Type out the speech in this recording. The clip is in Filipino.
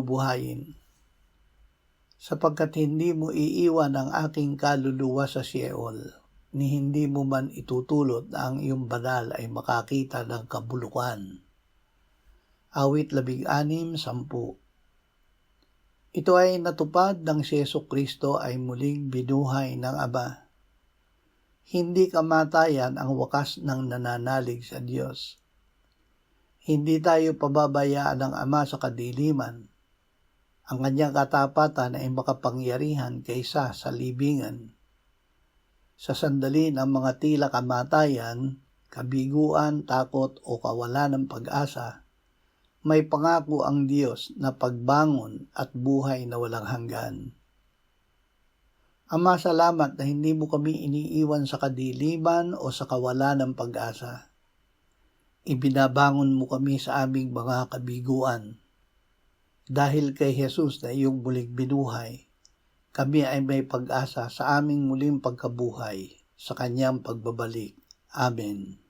bubuhayin. Sapagkat hindi mo iiwan ang aking kaluluwa sa Sheol, ni hindi mo man itutulot na ang iyong banal ay makakita ng kabulukan. Awit 16:10. Ito ay natupad nang si Jesucristo ay muling binuhay ng Ama. Hindi kamatayan ang wakas ng nananalig sa Diyos. Hindi tayo pababayaan ng Ama sa kadiliman. Ang kanyang katapatan ay makapangyarihan kaysa sa libingan. Sa sandali ng mga tila kamatayan, kabiguan, takot o kawalan ng pag-asa, may pangako ang Diyos na pagbangon at buhay na walang hanggan. Ama, salamat na hindi mo kami iniiwan sa kadiliman o sa kawalan ng pag-asa. Ibinabangon mo kami sa aming mga kabiguan. Dahil kay Jesus na iyong muling binuhay, kami ay may pag-asa sa aming muling pagkabuhay sa kanyang pagbabalik. Amen.